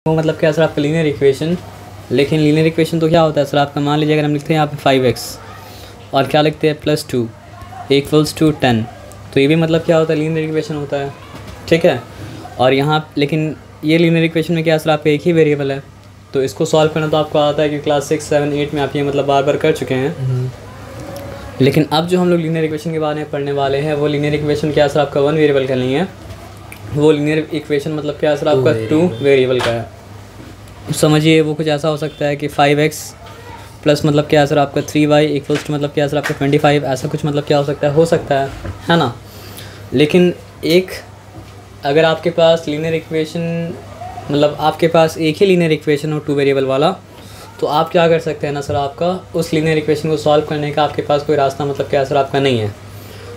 वो मतलब क्या सर आपका लीनियर इक्वेशन, लेकिन लीनियर इक्वेशन तो क्या होता है सर आपका, मान लीजिए अगर हम लिखते हैं यहाँ पे 5x और क्या लिखते हैं +2 = 10, तो ये भी मतलब क्या होता है, लीनियर इक्वेशन होता है, ठीक है। और यहाँ लेकिन ये लीनियर इक्वेशन में क्या सर आपका एक ही वेरिएबल है, तो इसको सॉल्व करना तो आपको आता है कि क्लास 6, 7, 8 में आप ये मतलब बार बार कर चुके हैं। लेकिन अब जो हम लोग लीनियर इक्वेशन के बारे में पढ़ने वाले हैं वो लीनियर इक्वेशन क्या सर आपका 1 वेरिएबल का नहीं है, वो लीनियर इक्वेशन मतलब क्या सर आपका 2 वेरिएबल का है। समझिए वो कुछ ऐसा हो सकता है कि 5x प्लस मतलब क्या सर आपका 3y = मतलब क्या सर आपका 25, ऐसा कुछ मतलब क्या हो सकता है ना। लेकिन एक अगर आपके पास लीनियर इक्वेशन मतलब आपके पास एक ही लीनियर इक्वेशन हो 2 वेरिएबल वाला, तो आप क्या कर सकते हैं ना सर, आपका उस लीनियर इक्वेशन को सॉल्व करने का आपके पास कोई रास्ता मतलब क्या सर आपका नहीं है।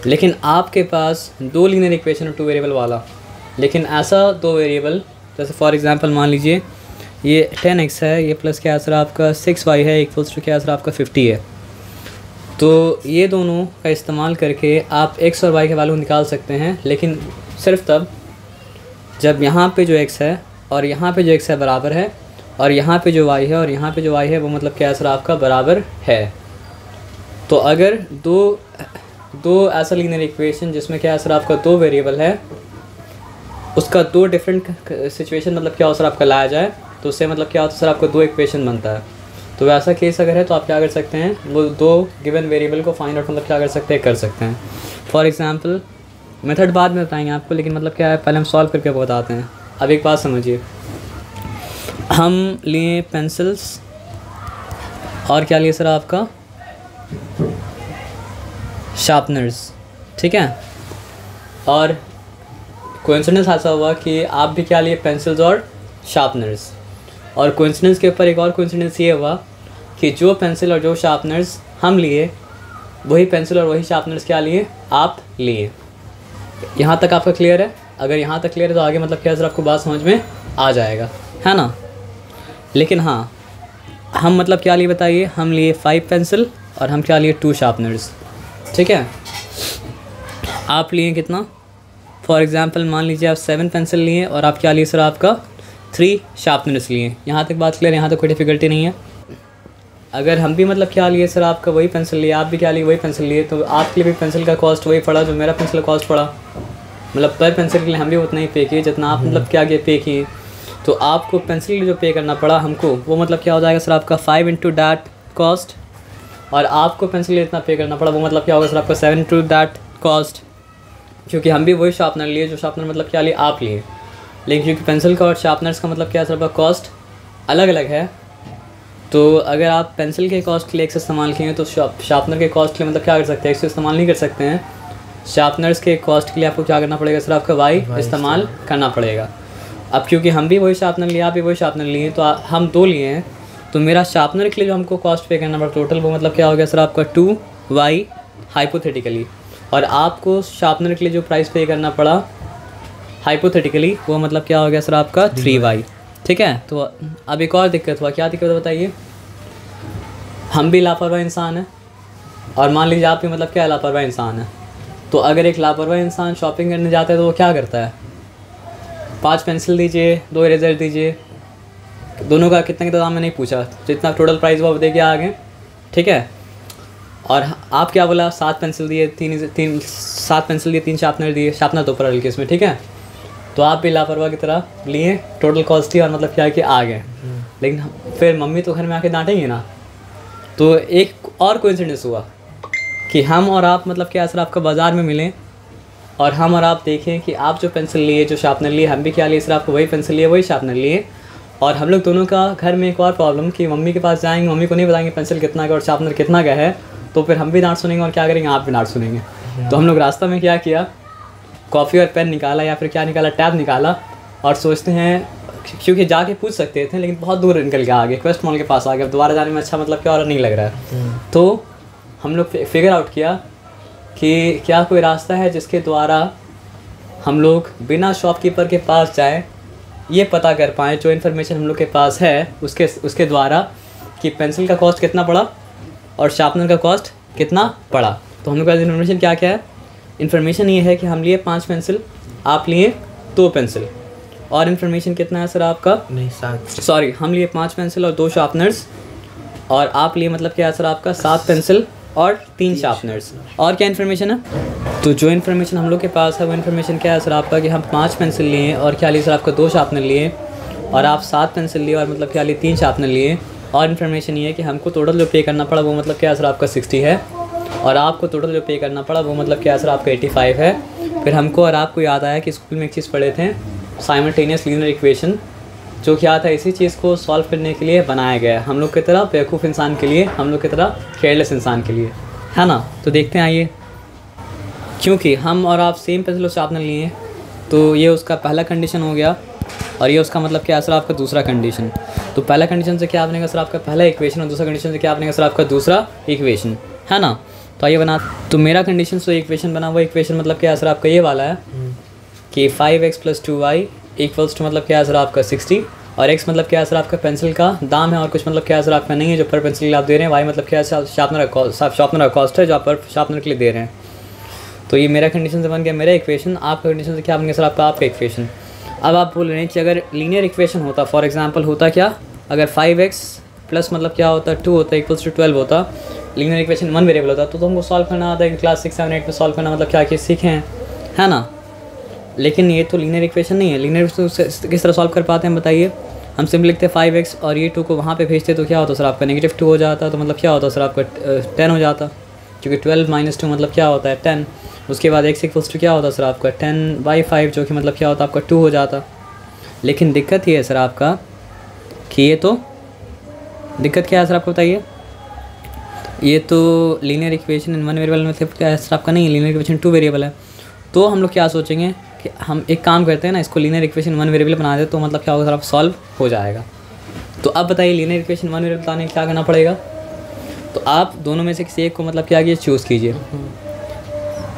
लेकिन आपके पास 2 लीनियर इक्वेशन हो 2 वेरिएबल वाला, लेकिन ऐसा 2 वेरिएबल, जैसे फॉर एग्जांपल मान लीजिए ये 10x है, ये प्लस क्या सर आपका 6y है = क्या सर आपका 50 है। तो ये दोनों का इस्तेमाल करके आप x और y के वैल्यू निकाल सकते हैं, लेकिन सिर्फ तब जब यहाँ पे जो x है और यहाँ पे जो x है बराबर है, और यहाँ पे जो y है और यहाँ पे जो y है वो मतलब क्या सर आपका बराबर है। तो अगर दो ऐसा लीनियर इक्वेशन जिसमें क्या सर आपका 2 वेरिएबल है, उसका 2 डिफरेंट सिचुएशन मतलब क्या हो सर आपका लाया जाए, तो उससे मतलब क्या होता है सर आपका 2 इक्वेशन बनता है। तो वैसा केस अगर है तो आप क्या कर सकते हैं, वो 2 गिवन वेरिएबल को फाइंड आउट मतलब क्या कर सकते हैं। फॉर एग्जांपल मेथड बाद में बताएंगे आपको, लेकिन मतलब क्या है पहले हम सॉल्व करके बताते हैं। अब एक बात समझिए, हम लिए पेंसिल्स और क्या लिए सर आपका शार्पनर्स, ठीक है। और कोइंसिडेंस ऐसा हुआ कि आप भी क्या लिए पेंसिल्स और शार्पनर्स, और कोइंसिडेंस के ऊपर एक और कोइंसिडेंस ये हुआ कि जो पेंसिल और जो शार्पनर्स हम लिए वही पेंसिल और वही शार्पनर्स क्या लिए आप लिए। यहाँ तक आपका क्लियर है? अगर यहाँ तक क्लियर है तो आगे मतलब क्या सर आपको बात समझ में आ जाएगा, है ना। लेकिन हाँ, हम मतलब क्या लिए बताइए, हम लिए 5 पेंसिल और हम क्या लिए 2 शार्पनर्स, ठीक है। आप लिए कितना, फॉर एग्जांपल मान लीजिए आप 7 पेंसिल लिए और आप क्या लिए सर आपका 3 शार्पनर्स लिए। यहाँ तक बात क्लियर, यहाँ तक कोई डिफिकल्टी नहीं है। अगर हम भी मतलब क्या लिए सर आपका वही पेंसिल लिए, आप भी क्या लिए वही पेंसिल लिए, तो आपके लिए भी पेंसिल का कॉस्ट वही पड़ा जो मेरा पेंसिल का कॉस्ट पड़ा, मतलब पर पेंसिल के लिए हम भी उतना ही पे किए जितना आप मतलब क्या पे किए। तो आपको पेंसिल के लिए जो पे करना पड़ा हमको, वो मतलब क्या हो जाएगा सर आपका 5 × दैट कॉस्ट, और आपको पेंसिल के लिए इतना पे करना पड़ा वो मतलब क्या होगा सर आपका 7 × दैट कॉस्ट, क्योंकि हम भी वही शार्पनर लिए जो शार्पनर मतलब क्या लिए आप लिए। लेकिन क्योंकि पेंसिल का और शार्पनर्स का मतलब क्या सर आपका कॉस्ट अलग अलग है, तो अगर आप पेंसिल के कॉस्ट के लिए x इस्तेमाल किए तो शार्पनर के कॉस्ट के लिए मतलब क्या कर सकते हैं, x इस्तेमाल नहीं कर सकते हैं। शार्पनर्स के कॉस्ट के लिए आपको क्या करना पड़ेगा सर आपका y इस्तेमाल करना पड़ेगा। अब क्योंकि हम भी वही शार्पनर लिए, आप भी वही शार्पनर लिए, तो हम 2 लिए हैं, तो मेरा शार्पनर के लिए जो हमको कॉस्ट पे करना पड़ा टोटल वो मतलब क्या हो गया सर आपका 2y हाइपोथेटिकली, और आपको शार्पनर के लिए जो प्राइस पे करना पड़ा हाइपोथेटिकली वो मतलब क्या हो गया सर आपका 3y, ठीक है। तो अब एक और दिक्कत हुआ, क्या दिक्कत बताइए, हम भी लापरवाह इंसान हैं और मान लीजिए आप भी मतलब क्या लापरवाह इंसान है। तो अगर एक लापरवाह इंसान शॉपिंग करने जाता है तो वो क्या करता है, 5 पेंसिल दीजिए, 2 इरेजर दीजिए, दोनों का कितने के दाम में नहीं पूछा, जितना टोटल प्राइस वो दे के आ गए, ठीक है। और आप क्या बोला, 7 पेंसिल दिए, 7 पेंसिल दिए, 3 शार्पनर दिए, शार्पनर तो ऊपर हल्के इसमें, ठीक है। तो आप भी लापरवाह की तरह लिए, टोटल कॉस्ट ही और मतलब क्या कि आ गए। लेकिन फिर मम्मी तो घर में आके डांटेंगी ना। तो एक और कोइंसिडेंस हुआ कि हम और आप मतलब क्या सर आपका बाज़ार में मिलें और हम और आप देखें कि आप जो पेंसिल लिए, जो शार्पनर लिए, हम भी क्या लिए सर आपको वही पेंसिल लिए, वही शार्पनर लिए, और हम लोग दोनों का घर में एक और प्रॉब्लम कि मम्मी के पास जाएंगे, मम्मी को नहीं बताएंगे पेंसिल कितना का और शार्पनर कितना का है, तो फिर हम भी डांट सुनेंगे और क्या करेंगे, आप भी डांट सुनेंगे। तो हम लोग रास्ता में क्या किया, कॉफ़ी और पेन निकाला या फिर क्या निकाला, टैब निकाला, और सोचते हैं क्योंकि जाके पूछ सकते थे, लेकिन बहुत दूर निकल के आ गए, क्वेस्ट मॉल के पास आ गए, अब दोबारा जाने में अच्छा मतलब क्या और नहीं लग रहा है। तो हम लोग फिगर आउट किया कि क्या कोई रास्ता है जिसके द्वारा हम लोग बिना शॉपकीपर के पास जाए ये पता कर पाएँ, जो इन्फॉर्मेशन हम लोग के पास है उसके द्वारा, कि पेंसिल का कॉस्ट कितना पड़ा और शार्पनर का कॉस्ट कितना पड़ा। तो हम लोग का इन्फॉर्मेशन क्या है, इन्फॉर्मेशन ये है कि हम लिए 5 पेंसिल, आप लिए 2 पेंसिल, और इन्फॉर्मेशन कितना है सर आपका? नहीं 7। सॉरी, हम लिए 5 पेंसिल और 2 शार्पनर्स, और आप लिए मतलब क्या है सर आपका 7 पेंसिल और 3 शार्पनर्स। और क्या इन्फॉर्मेशन है? तो जो इन्फॉर्मेशन हम लोग के पास है वो इन्फॉर्मेशन क्या है सर आपका कि हम 5 पेंसिल लिए और क्या लिए सर आपका 2 शार्पनर लिए, और आप 7 पेंसिल लिए और मतलब क्या लिए 3 शार्पनर लिए। और इन्फॉर्मेशन ये है कि हमको टोटल जो पे करना पड़ा वो मतलब क्या है सर आपका 60 है, और आपको टोटल जो पे करना पड़ा वो मतलब क्या है सर आपका 85 है। फिर हमको और आपको याद आया कि स्कूल में एक चीज़ पढ़े थे, साइमल्टेनियस लीनियर इक्वेशन, जो क्या था इसी चीज़ को सॉल्व करने के लिए बनाया गया है, हम लोग की तरह बेवकूफ़ इंसान के लिए, हम लोग की तरह केयरलेस इंसान के लिए, है ना। तो देखते हैं आइए, क्योंकि हम और आप सेम पेंसिल शार्पनर लिए तो ये उसका पहला कंडीशन हो गया, और ये उसका मतलब क्या है सर आपका दूसरा कंडीशन। तो पहला कंडीशन से क्या बनेगा सर आपका पहला इक्वेशन, और दूसरा कंडीशन से क्या बनेगा सर आपका दूसरा इक्वेशन, है ना। तो आइए बना, तो मेरा कंडीशन से इक्वेशन बना, वो इक्वेशन मतलब क्या है सर आपका ये वाला है कि 5x + 2y इक्वल्स टू मतलब क्या है सर आपका 60, और x मतलब क्या है सर आपका पेंसिल का दाम है, और कुछ मतलब क्या है सर आपका नहीं है जो पर पेंसिल के लिए आप दे रहे हैं। y मतलब क्या है शार्पनर का कॉस्ट है जो आप पर शार्पनर के लिए दे रहे हैं। तो ये मेरा कंडीशन से बन गया मेरा इक्वेशन, आपका कंडीशन से क्या बन गया सर आपका इक्वेशन। अब आप बोल रहे हैं कि अगर लीनियर इक्वेशन होता, फॉर एग्जांपल होता क्या, अगर 5x प्लस मतलब क्या होता 2 होता इक्वल्स टू 12 होता, लीनियर इक्वेशन 1 वेरिएबल होता, तो हमको सॉल्व करना आता है कि क्लास 6, 7, 8 में सॉल्व करना मतलब क्या कि सीखे हैं, है ना। लेकिन ये तो लीनियर इक्वेशन नहीं है। लीनियर इक्वेशन किस तरह सॉल्व कर पाते हैं बताइए? हम सिंपल लिखते हैं 5x और ये 2 को वहाँ पे भेजते तो क्या होता सर आपका -2 हो जाता, तो मतलब क्या होता सर आपका 10 हो जाता, क्योंकि 12 - 2 मतलब क्या होता है 10। उसके बाद x इक्वल्स टू क्या होता सर आपका 10/5, जो कि मतलब क्या होता आपका 2 हो जाता। लेकिन दिक्कत ये है सर आपका कि ये तो दिक्कत क्या है सर आपको बताइए? ये तो लीनियर इक्वेशन इन 1 वेरिएबल में क्या है सर आपका नहीं है, लीनियर इक्वेशन 2 वेरिएबल है। तो हम लोग क्या सोचेंगे कि हम एक काम करते हैं ना, इसको लीनियर इक्वेशन 1 वेरिएबल बना दे, तो मतलब क्या होगा सर आप सॉल्व हो जाएगा। तो अब बताइए लीनियर इक्वेशन 1 वेरिएबल बताने क्या करना पड़ेगा? तो आप दोनों में से किसी एक को मतलब क्या कीजिए चूज़ कीजिए।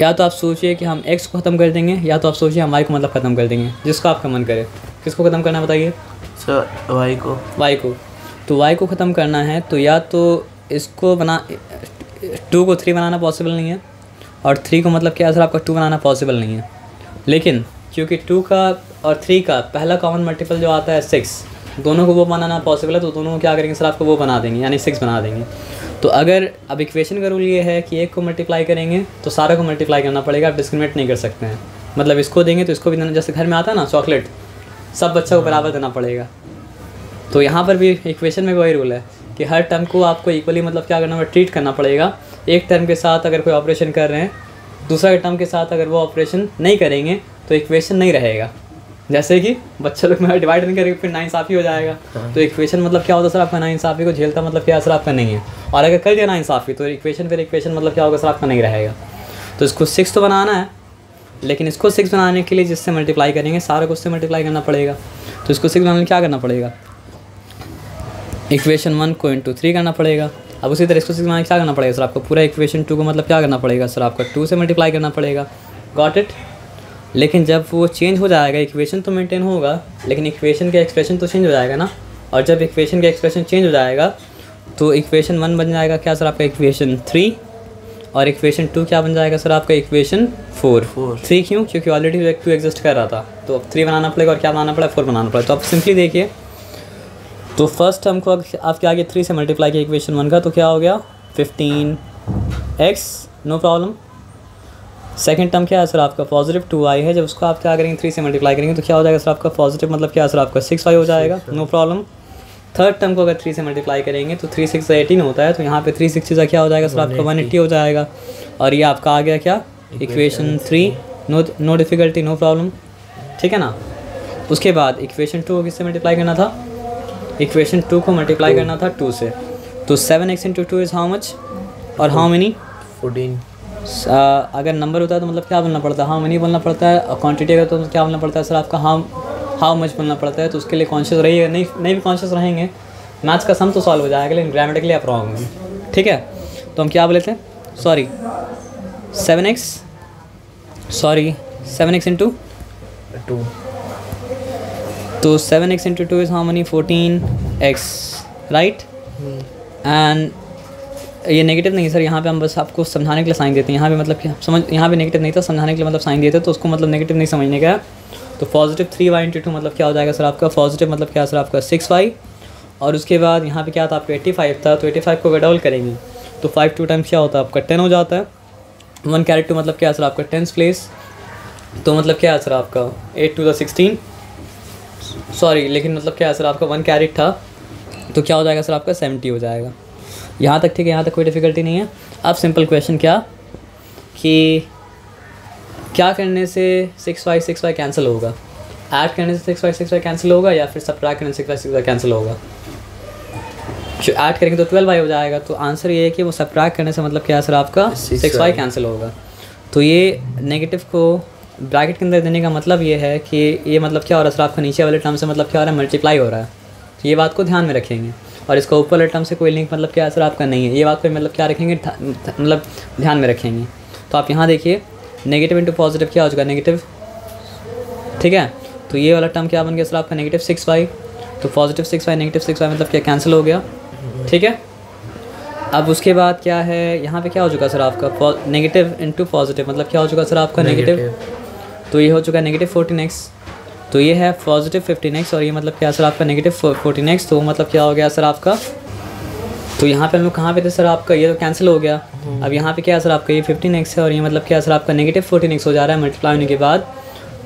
या तो आप सोचिए कि हम x को ख़त्म कर देंगे, या तो आप सोचिए हम y को मतलब ख़त्म कर देंगे, जिसको आपका मन करे। किसको ख़त्म करना बताइए सर? y को। तो y को ख़त्म करना है तो या तो इसको बना 2 को 3 बनाना पॉसिबल नहीं है, और 3 को मतलब क्या सर आपका 2 बनाना पॉसिबल नहीं है। लेकिन क्योंकि 2 का और 3 का पहला कॉमन मल्टीपल जो आता है 6, दोनों को वो बनाना पॉसिबल है, तो दोनों को क्या करेंगे सर आपको वो बना देंगे, यानी 6 बना देंगे। तो अगर अब इक्वेशन का रूल ये है कि एक को मल्टीप्लाई करेंगे तो सारा को मल्टीप्लाई करना पड़ेगा, आप डिस्क्रिमिनेट नहीं कर सकते हैं। मतलब इसको देंगे तो इसको भी देना, जैसे घर में आता है ना चॉकलेट, सब बच्चों को बराबर देना पड़ेगा। तो यहाँ पर भी इक्वेशन में वही रूल है कि हर टर्म को आपको इक्वली मतलब क्या करना पड़ेगा, ट्रीट करना पड़ेगा। एक टर्म के साथ अगर कोई ऑपरेशन कर रहे हैं, दूसरा टर्म के साथ अगर वो ऑपरेशन नहीं करेंगे तो इक्वेशन नहीं रहेगा। जैसे कि बच्चे लोग में डिवाइड नहीं करेंगे फिर नाइंसाफ़ी हो जाएगा। तो इक्वेशन मतलब क्या होता है सर आपका नाइंसाफ़ी को झेलता मतलब क्या सर आपका नहीं है, और अगर कर दिया नाइंसाफ़ी तो इक्वेशन फिर इक्वेशन मतलब क्या होगा सर आपका नहीं रहेगा। तो इसको 6 तो बनाना है, लेकिन इसको 6 बनाने के लिए जिससे मल्टीप्लाई करेंगे सारा को उससे मल्टीप्लाई करना पड़ेगा। तो इसको 6 बनाने में क्या करना पड़ेगा, इक्वेशन 1 को × 3 करना पड़ेगा। अब उसी तरह इसको 6 बनाने क्या करना पड़ेगा सर आपको, पूरा इक्वेशन 2 को मतलब क्या करना पड़ेगा सर आपका 2 से मल्टीप्लाई करना पड़ेगा। Got it? लेकिन जब वो चेंज हो जाएगा, इक्वेशन तो मेंटेन होगा लेकिन इक्वेशन का एक्सप्रेशन तो चेंज हो जाएगा ना, और जब इक्वेशन का एक्सप्रेशन चेंज हो जाएगा तो इक्वेशन 1 बन जाएगा क्या सर आपका इक्वेशन 3, और इक्वेशन 2 क्या बन जाएगा सर आपका इक्वेशन 4। 3 क्यों? क्योंकि ऑलरेडी 2 एग्जिस्ट कर रहा था, तो अब 3 बनाना पड़ेगा और क्या बनाना पड़ेगा 4 बनाना पड़ेगा। तो आप सिंपली देखिए, तो फर्स्ट टर्म को आप क्या आगे 3 से मल्टीप्लाई किया इक्वेशन 1 का, तो क्या हो गया 15x, no problem. Second term क्या है सर आपका पॉजिटिव 2y है, जब उसको आप क्या करेंगे 3 से मल्टीप्लाई करेंगे तो क्या हो जाएगा सर आपका पॉजिटिव मतलब क्या है सर आपका 6y हो जाएगा, नो प्रॉब्लम। थर्ड टर्म को अगर 3 से मल्टीप्लाई करेंगे तो 3 6 18 होता है, तो यहाँ पे 3 6 का क्या हो जाएगा सर आपका 180 हो जाएगा, और ये आपका आ गया क्या equation 3, no difficulty, no problem, ठीक है ना। उसके बाद इक्वेशन 2 को किससे मल्टीप्लाई करना था, इक्वेशन 2 को मल्टीप्लाई करना था 2 से, तो 7x × 2 इज़ हाउ मच, और हाउ मेनी 14। अगर नंबर होता है तो मतलब क्या बोलना पड़ता है, हाउ मेनी बोलना पड़ता है, और क्वांटिटी अगर तो क्या बोलना पड़ता है सर आपका हाउ मच बोलना पड़ता है। तो उसके लिए कॉन्शियस रहिए, नहीं भी कॉन्शियस रहेंगे मैथ्स का सम तो सॉल्व हो जाएगा, लेकिन ग्रामेटिकली आप रॉन्ग होंगे, ठीक है। तो हम क्या बोले थे, सॉरी 7x × 2, तो 7x × 2 is how many 14x, right. And ये नेगेटिव नहीं सर, यहाँ पे हम बस आपको समझाने के लिए साइन देते हैं, यहाँ पे मतलब कि समझ, यहाँ पे नेगेटिव नहीं था, समझाने के लिए मतलब साइन दिए थे, तो उसको मतलब नेगेटिव नहीं समझने का है। तो पॉजिटिव 3y इंटू 2 मतलब क्या हो जाएगा सर आपका, पॉजिटिव मतलब क्या सर आपका 6y, और उसके बाद यहाँ पे क्या था आपका 85 था, तो 85 को डबल करेंगे तो 5 2 टाइम्स क्या होता है आपका 10 हो जाता है। 1 कैरी 2 मतलब क्या सर आपका 10th प्लेस, तो मतलब क्या है सर आपका 8 to the 16 सॉरी, लेकिन मतलब क्या है सर आपका 1 कैरेट था तो क्या हो जाएगा सर आपका 70 हो जाएगा। यहाँ तक ठीक है, यहाँ तक कोई डिफ़िकल्टी नहीं है। अब सिंपल क्वेश्चन क्या कि क्या करने से 6y कैंसिल होगा, ऐड करने से 6y कैंसिल होगा या फिर सब्ट्रैक्ट करने से 6y कैंसिल होगा। जो ऐड करेंगे तो 12y हो जाएगा, तो आंसर ये है कि वो सब्ट्रैक्ट करने से मतलब क्या है सर आपका 6y कैंसिल होगा। तो ये नेगेटिव को ब्रैकेट के अंदर देने का मतलब ये है कि ये मतलब क्या हो रहा है सर आपका नीचे वाले टर्म से मतलब क्या हो रहा है मल्टीप्लाई हो रहा है, तो ये बात को ध्यान में रखेंगे। और इसका ऊपर वाले टर्म से कोई लिंक मतलब क्या है सर आपका नहीं है, ये बात को मतलब क्या रखेंगे मतलब ध्यान में रखेंगे। तो आप यहाँ देखिए नेगेटिव इंटू पॉजिटिव क्या हो चुका है नेगेटिव, ठीक है। तो ये वाला टर्म क्या बन गया सर आपका नेगेटिव 6y, तो पॉजिटिव 6y नेगेटिव 6y मतलब क्या कैंसिल हो गया, ठीक है। अब उसके बाद क्या है यहाँ पे क्या हो चुका सर आपका नेगेटिव इंटू पॉजिटिव मतलब क्या हो चुका सर आपका नेगेटिव, तो ये हो चुका है नेगेटिव 14x, तो ये है पॉजिटिव 15x और ये मतलब क्या सर आपका नेगेटिव 14x, तो मतलब क्या हो गया सर आपका, तो यहाँ पे हम लोग कहाँ पे थे सर आपका, ये तो कैंसिल हो गया। अब यहाँ पे क्या है सर आपका ये 15x है और ये मतलब क्या सर आपका नेगेटिव 14x हो जा रहा है मल्टीप्लाई होने के बाद।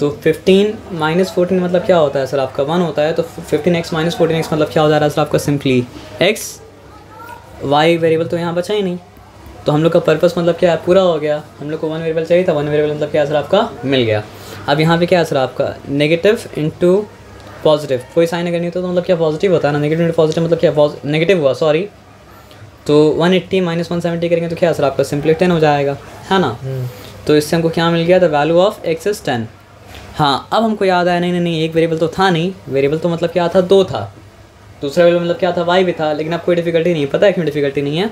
तो 15 माइनस 14 मतलब क्या होता है सर आपका 1 होता है, तो 15x माइनस 14x मतलब क्या हो जा रहा है सर आपका सिंपली x, y वेरिएबल तो यहाँ बचा ही नहीं, तो हम लोग का पर्पस मतलब क्या है पूरा हो गया। हम लोग को 1 वेरिएबल चाहिए था, 1 वेरिएबल मतलब क्या है सर आपका मिल गया। अब यहाँ पे क्या है सर आपका नेगेटिव इंटू पॉजिटिव, कोई साइन अगर नहीं होता तो मतलब क्या पॉजिटिव होता है ना, नेगेटिव इंटू पॉजिटिव मतलब क्या नेगेटिव हुआ सॉरी, तो 180 माइनस 170 करेंगे तो क्या है सर आपका सिंपली 10 हो जाएगा, है ना। तो इससे हमको क्या मिल गया, the value of x is 10। हाँ अब हमको याद आया नहीं एक वेरिएबल तो था नहीं, वेरिएबल तो मतलब क्या था 2 था, दूसरा वेरिएबल मतलब क्या था y भी था, लेकिन अब कोई डिफिकल्टी नहीं है। पता है क्यों डिफिकल्टी नहीं है,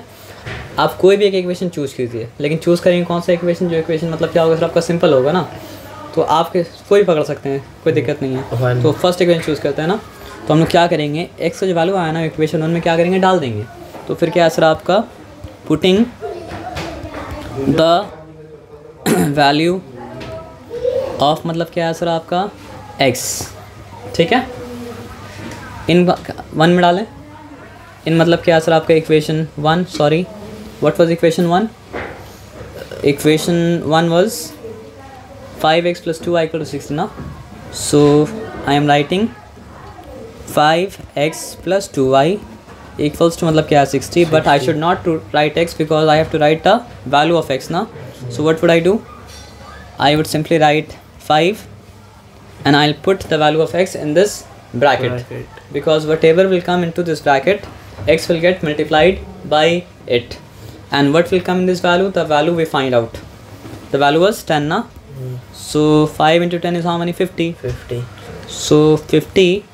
आप कोई भी एक इक्वेशन चूज़ कीजिए, लेकिन चूज़ करेंगे कौन सा इक्वेशन, जो इक्वेशन मतलब क्या होगा सर आपका सिंपल होगा ना, तो आप कोई पकड़ सकते हैं, कोई दिक्कत नहीं है। तो फर्स्ट इक्वेशन चूज़ करते हैं ना, तो हम लोग क्या करेंगे x का जो वैल्यू आया ना इक्वेशन 1 में क्या करेंगे डाल देंगे, तो फिर क्या है सर आपका पुटिंग द वैल्यू ऑफ मतलब क्या है सर आपका x, ठीक है, इन 1 में डालें, इन मतलब क्या है सर आपका equation 1 sorry what was equation 1, equation 1 was 5x plus 2y equal to 60 ना, so I am writing 5x plus 2y equals to मतलब क्या है 60, but I should not to write x because I have to write the value of x ना, so what would I do, I would simply write 5 and I'll put the value of x in this bracket because whatever will come into this bracket x will get multiplied by it, and what will come in this value, the value we find out, the value was 10 na, so 5 into 10 is how many, 50, so 50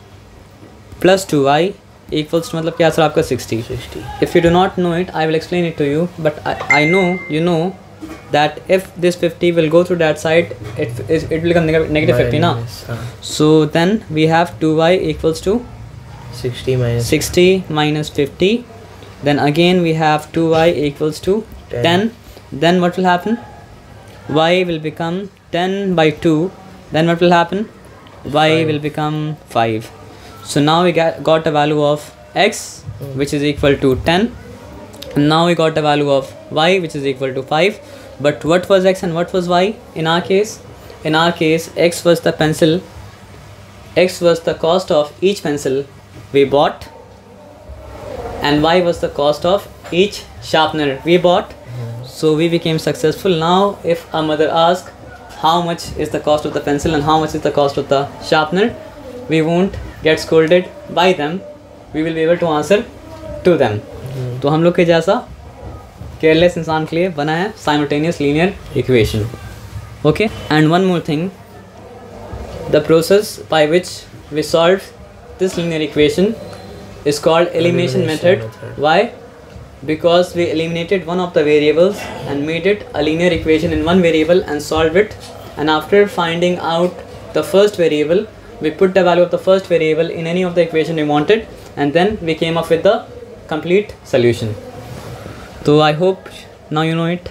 plus 2y equals to मतलब क्या sir आपका 60. If you do not know it I will explain it to you, but I know you know that if this 50 will go through that side it will become negative 50 na, so then we have 2y equals to 60 minus 50, then again we have 2y equals to 10, then what will happen, y will become 10 by 2, then what will happen, y will become 5. So now we got a value of x which is equal to 10, and now we got a value of y which is equal to 5. But what was x and what was y in our case? In our case x was the pencil, x was the cost of each pencil we bought, and y was the cost of each sharpener we bought. So we became successful. Now if a mother asks how much is the cost of the pencil and how much is the cost of the sharpener, we won't get scolded by them, we will be able to answer to them. तो हम लोग के जैसा careless इंसान के लिए बना है simultaneous linear equation. Okay, and one more thing, the process by which we solve this linear equation is called elimination method. Why? Because we eliminated one of the variables and made it a linear equation in one variable and solved it, and after finding out the first variable we put the value of the first variable in any of the equation we wanted, and then we came up with the complete solution. So I hope now you know it.